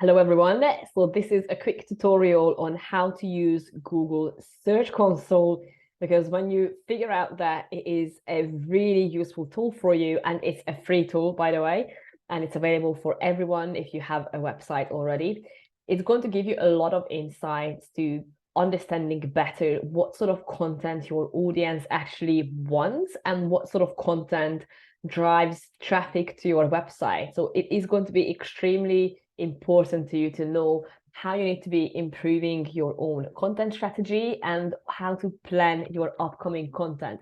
Hello everyone. So this is a quick tutorial on how to use Google Search Console, because when you figure out that it is a really useful tool for you, and it's a free tool, by the way, and it's available for everyone if you have a website already, it's going to give you a lot of insights to understanding better what sort of content your audience actually wants and what sort of content drives traffic to your website. So it is going to be extremely important to you to know how you need to be improving your own content strategy and how to plan your upcoming content.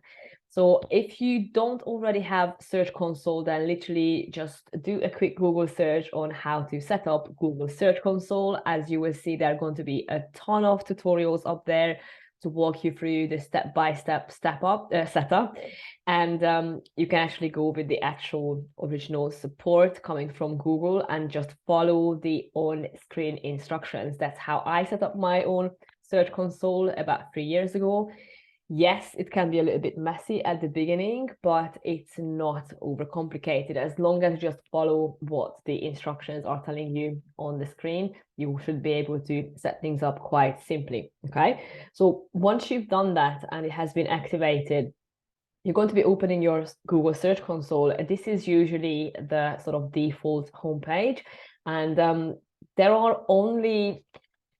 So if you don't already have Search Console, then literally just do a quick Google search on how to set up Google Search Console. As you will see, there are going to be a ton of tutorials up there to walk you through the step-by-step setup. And you can actually go with the actual original support coming from Google and just follow the on-screen instructions. That's how I set up my own Search Console about 3 years ago. Yes, it can be a little bit messy at the beginning, but it's not overcomplicated. As long as you just follow what the instructions are telling you on the screen, you should be able to set things up quite simply, okay? So once you've done that and it has been activated, you're going to be opening your Google Search Console. This is usually the sort of default homepage. And there are only,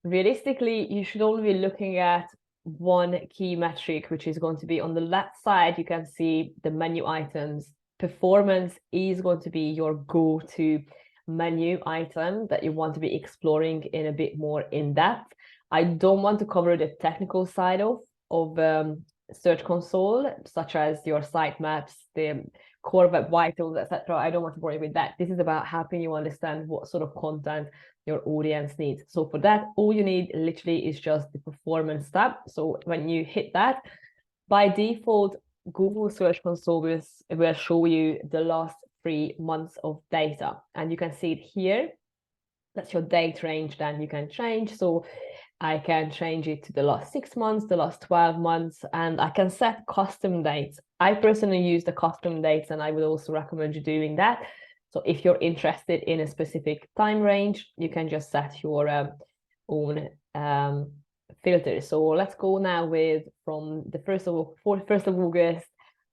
realistically, you should only be looking at one key metric, which is going to be on the left side. You can see the menu items. Performance is going to be your go-to menu item that you want to be exploring in a bit more in depth. I don't want to cover the technical side of Search Console, such as your sitemaps, the core web vitals, etc. I don't want to worry with that. This is about helping you understand what sort of content your audience needs. So for that, all you need literally is just the performance tab. So when you hit that, by default, Google Search Console will show you the last 3 months of data. And you can see it here. That's your date range, then you can change. So I can change it to the last 6 months, the last 12 months, and I can set custom dates. I personally use the custom dates, and I would also recommend you doing that. So if you're interested in a specific time range, you can just set your own filter. So let's go now with from the 1st of August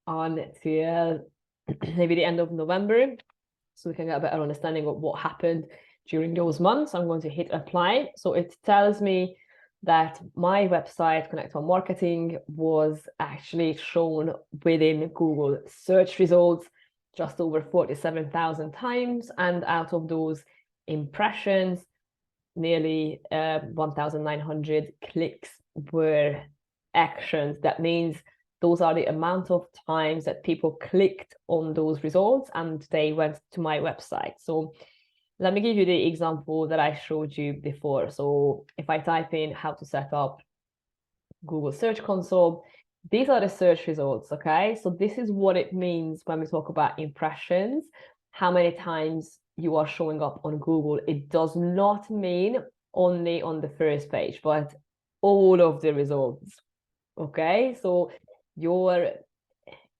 on till maybe the end of November, so we can get a better understanding of what happened during those months. I'm going to hit apply. So it tells me that my website, Connect One Marketing, was actually shown within Google search results just over 47,000 times. And out of those impressions, nearly 1,900 clicks were actions. That means those are the amount of times that people clicked on those results and they went to my website. So let me give you the example that I showed you before. So if I type in how to set up Google Search Console, these are the search results, okay? So this is what it means when we talk about impressions, how many times you are showing up on Google. It does not mean only on the first page, but all of the results, okay? So your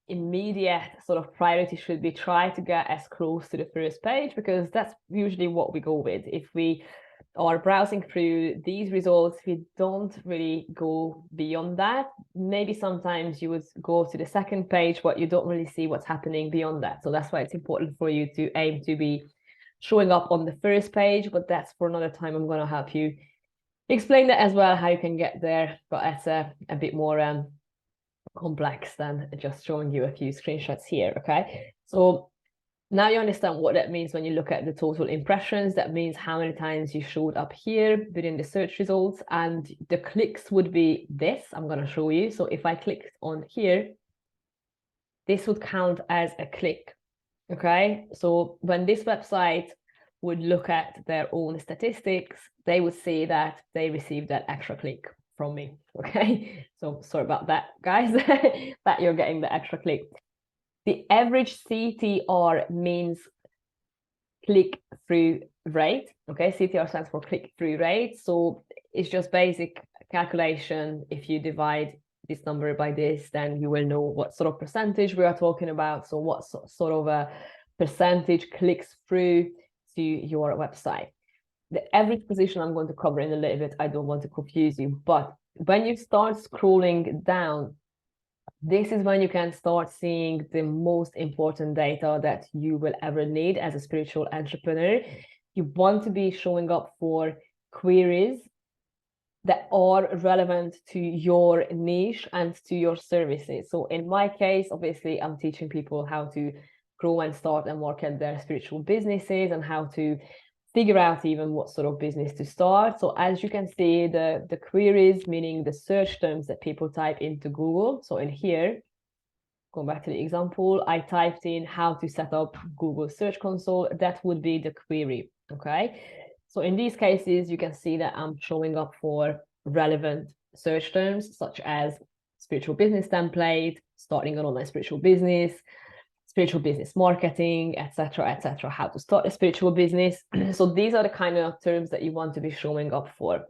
immediate sort of priority should be try to get as close to the first page, because that's usually what we go with. If we are browsing through these results, we don't really go beyond that. Maybe sometimes you would go to the second page, but you don't really see what's happening beyond that. So that's why it's important for you to aim to be showing up on the first page, but that's for another time. I'm going to help you explain that as well, how you can get there, but it's a bit more complex than just showing you a few screenshots here, okay? So now you understand what that means when you look at the total impressions. That means how many times you showed up here within the search results, and the clicks would be this. I'm going to show you. So if I clicked on here, this would count as a click, okay? So when this website would look at their own statistics, they would see that they received that extra click from me, okay? So sorry about that, guys, that you're getting the extra click. The average CTR means click-through rate, okay? CTR stands for click-through rate. So it's just basic calculation. If you divide this number by this, then you will know what sort of percentage we are talking about. So what sort of a percentage clicks through to your website. the average position I'm going to cover in a little bit. I don't want to confuse you, but when you start scrolling down, this is when you can start seeing the most important data that you will ever need as a spiritual entrepreneur. You want to be showing up for queries that are relevant to your niche and to your services. So in my case, obviously, I'm teaching people how to grow and start and market their spiritual businesses and how to figure out even what sort of business to start. So as you can see, the queries, meaning the search terms that people type into Google. So in here, going back to the example, I typed in how to set up Google Search Console. That would be the query, okay? So in these cases, you can see that I'm showing up for relevant search terms, such as spiritual business template, starting an online spiritual business marketing, etc., how to start a spiritual business. So these are the kind of terms that you want to be showing up for.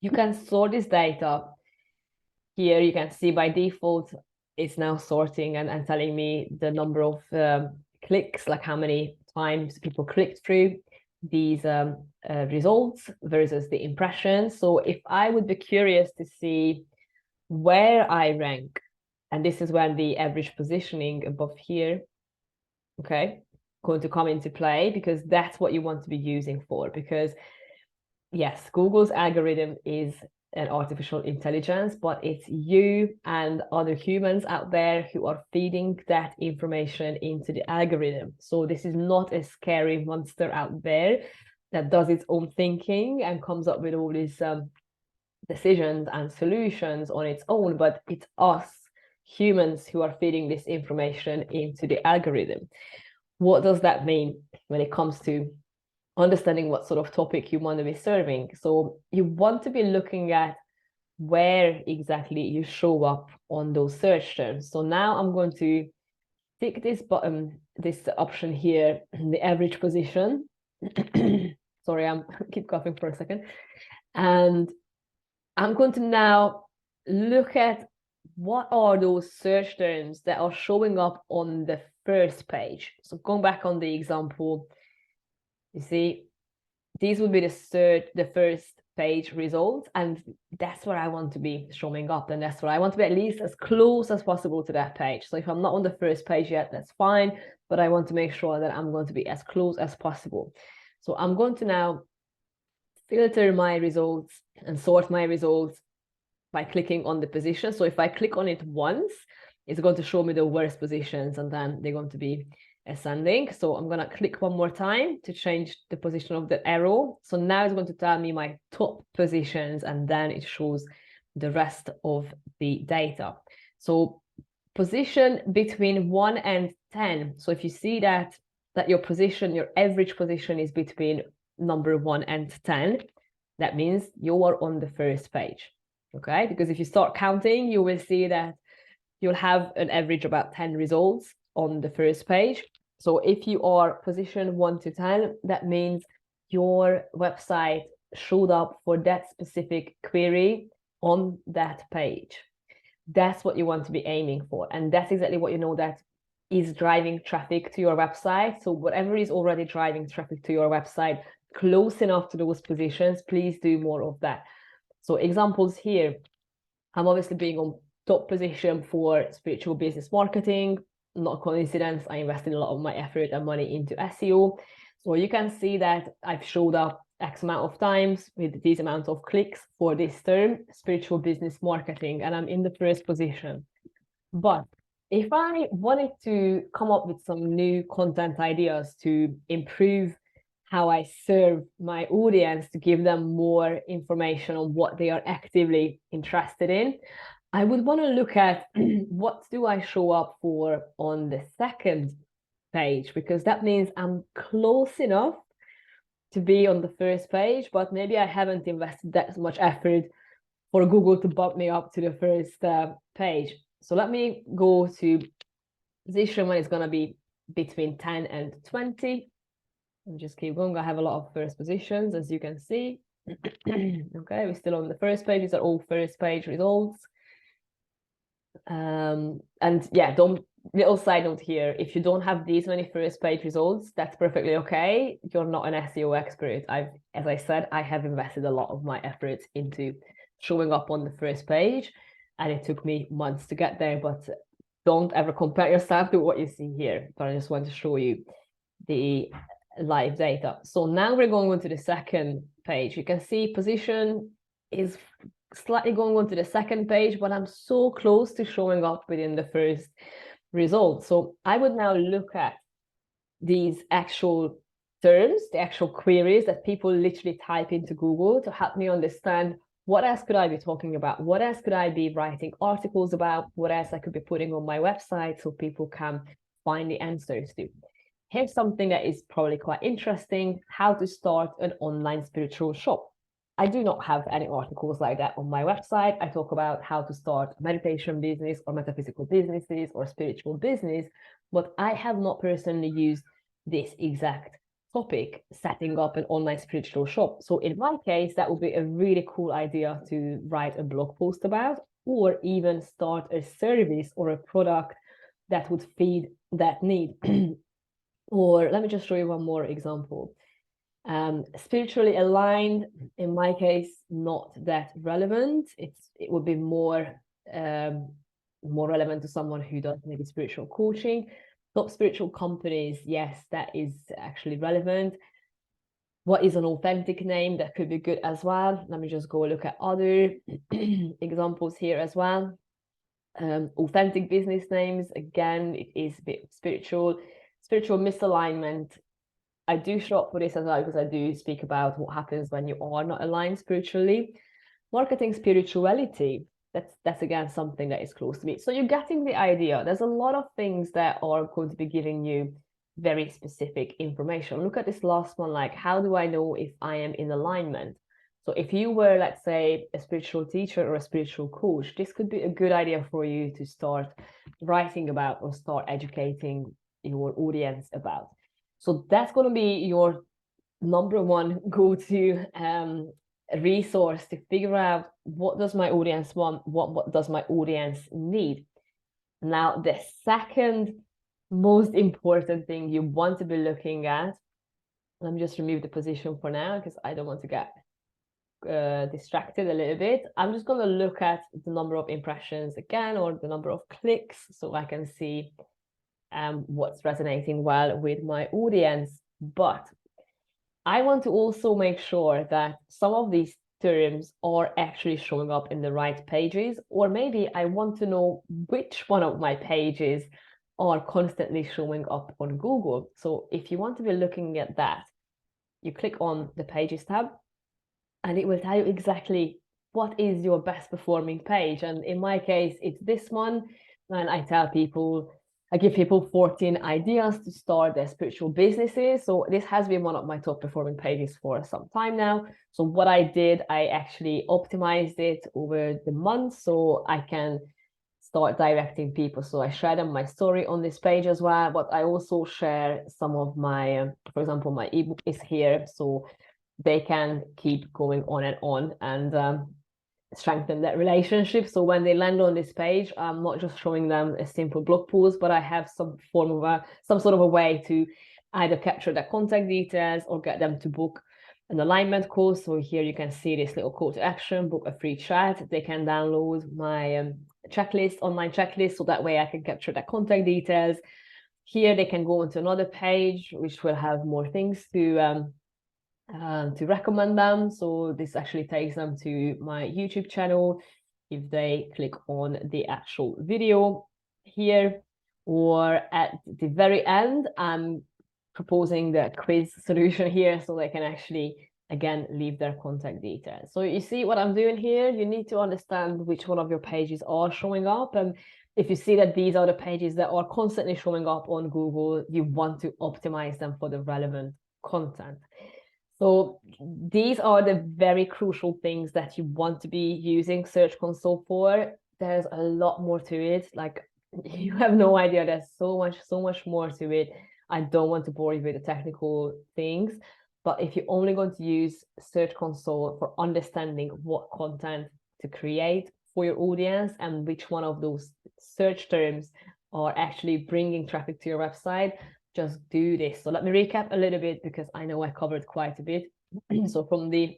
You can sort this data here. You can see by default, it's now sorting and telling me the number of clicks, like how many times people clicked through these results versus the impressions. So if I would be curious to see where I rank, and this is when the average positioning above here, okay, going to come into play, because that's what you want to be using for. Because yes, Google's algorithm is an artificial intelligence, but it's you and other humans out there who are feeding that information into the algorithm. So this is not a scary monster out there that does its own thinking and comes up with all these decisions and solutions on its own, but it's us humans who are feeding this information into the algorithm. What does that mean when it comes to understanding what sort of topic you want to be serving? So you want to be looking at where exactly you show up on those search terms. So now I'm going to tick this button, this option here, the average position. Sorry, I'm keep coughing for a second. And I'm going to now look at what are those search terms that are showing up on the first page. So going back on the example, you see, these would be the first page results, and that's where I want to be showing up, and that's where I want to be at least as close as possible to that page. So if I'm not on the first page yet, that's fine, but I want to make sure that I'm going to be as close as possible. So I'm going to now filter my results and sort my results by clicking on the position. So if I click on it once, it's going to show me the worst positions, and then they're going to be ascending. So I'm going to click one more time to change the position of the arrow. So now it's going to tell me my top positions, and then it shows the rest of the data. So position between 1 and 10. So if you see that your position, your average position is between number 1 and 10, that means you are on the first page. Okay, because if you start counting, you will see that you'll have an average about 10 results on the first page. So if you are position 1 to 10, that means your website showed up for that specific query on that page. That's what you want to be aiming for. And that's exactly what you know that is driving traffic to your website. So whatever is already driving traffic to your website, close enough to those positions, please do more of that. So examples here, I'm obviously being on top position for spiritual business marketing. Not a coincidence, I invested a lot of my effort and money into SEO. So you can see that I've showed up X amount of times with these amounts of clicks for this term, spiritual business marketing, and I'm in the first position. But if I wanted to come up with some new content ideas to improve how I serve my audience, to give them more information on what they are actively interested in, I would want to look at what do I show up for on the second page, because that means I'm close enough to be on the first page, but maybe I haven't invested that much effort for Google to bump me up to the first page. So let me go to position when it's going to be between 10 and 20. And just keep going. I have a lot of first positions, as you can see. Okay, we're still on the first page. These are all first page results. And yeah, don't little side note here, if you don't have these many first page results, that's perfectly okay. You're not an SEO expert. As I said, I have invested a lot of my efforts into showing up on the first page, and it took me months to get there, but don't ever compare yourself to what you see here. But I just want to show you the live data. So now we're going on to the second page. You can see position is slightly going on to the second page, but I'm so close to showing up within the first result. So I would now look at these actual terms, the actual queries that people literally type into Google to help me understand what else could I be talking about? What else could I be writing articles about? What else I could be putting on my website so people can find the answers to? Here's something that is probably quite interesting: how to start an online spiritual shop. I do not have any articles like that on my website. I talk about how to start a meditation business or metaphysical businesses or spiritual business, but I have not personally used this exact topic, setting up an online spiritual shop. So in my case, that would be a really cool idea to write a blog post about, or even start a service or a product that would feed that need. Or let me just show you one more example. Spiritually aligned, in my case, not that relevant. It would be more relevant to someone who does maybe spiritual coaching. Top spiritual companies, yes, that is actually relevant. What is an authentic name? That could be good as well. Let me just go look at other examples here as well. Authentic business names, again, it is a bit spiritual misalignment. I do show up for this as well because I do speak about what happens when you are not aligned spiritually. Marketing spirituality, that's again something that is close to me. So you're getting the idea. There's a lot of things that are going to be giving you very specific information. Look at this last one, like, how do I know if I am in alignment? So if you were, let's say, a spiritual teacher or a spiritual coach, this could be a good idea for you to start writing about or start educating your audience about. So that's going to be your number one go-to resource to figure out what does my audience want, what does my audience need. Now, the second most important thing you want to be looking at, let me just remove the position for now because I don't want to get distracted a little bit. I'm just going to look at the number of impressions again, or the number of clicks, so I can see what's resonating well with my audience. But I want to also make sure that some of these terms are actually showing up in the right pages, or maybe I want to know which one of my pages are constantly showing up on Google. So if you want to be looking at that, you click on the Pages tab, and it will tell you exactly what is your best performing page. And in my case, it's this one. And I give people 14 ideas to start their spiritual businesses. So this has been one of my top performing pages for some time now. So what I did, I actually optimized it over the months so I can start directing people. So I share them my story on this page as well, but I also share some of my, for example, my ebook is here, so they can keep going on and strengthen that relationship. So when they land on this page, I'm not just showing them a simple blog post, but I have some sort of a way to either capture their contact details or get them to book an alignment call. So here you can see this little call to action: book a free chat. They can download my online checklist, so that way I can capture their contact details. Here they can go into another page which will have more things to recommend them. So this actually takes them to my YouTube channel if they click on the actual video here. Or at the very end, I'm proposing the quiz solution here, so they can actually, again, leave their contact details. So you see what I'm doing here? You need to understand which one of your pages are showing up. And if you see that these are the pages that are constantly showing up on Google, you want to optimize them for the relevant content. So these are the very crucial things that you want to be using Search Console for. There's a lot more to it. Like, you have no idea. There's so much more to it. I don't want to bore you with the technical things, but if you're only going to use Search Console for understanding what content to create for your audience and which one of those search terms are actually bringing traffic to your website, just do this. So let me recap a little bit, because I know I covered quite a bit. So from the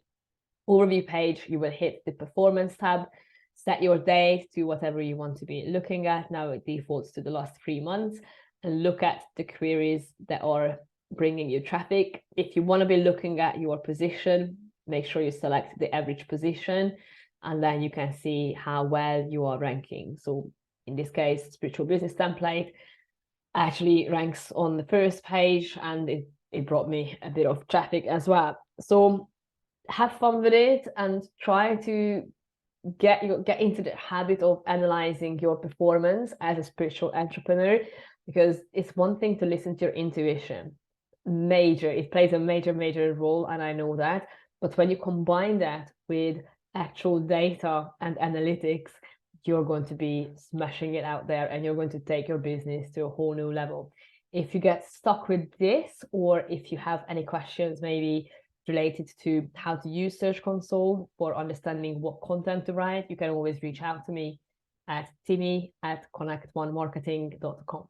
overview page, you will hit the performance tab, set your date to whatever you want to be looking at. Now it defaults to the last 3 months, and look at the queries that are bringing you traffic. If you want to be looking at your position, make sure you select the average position, and then you can see how well you are ranking. So in this case, Spiritual Business Template actually ranks on the first page, and it brought me a bit of traffic as well. So have fun with it and try to get into the habit of analyzing your performance as a spiritual entrepreneur, because it's one thing to listen to your intuition. It plays a major role, and I know that. But when you combine that with actual data and analytics, you're going to be smashing it out there, and you're going to take your business to a whole new level. If you get stuck with this, or if you have any questions maybe related to how to use Search Console for understanding what content to write, you can always reach out to me at timmy@connectonemarketing.com.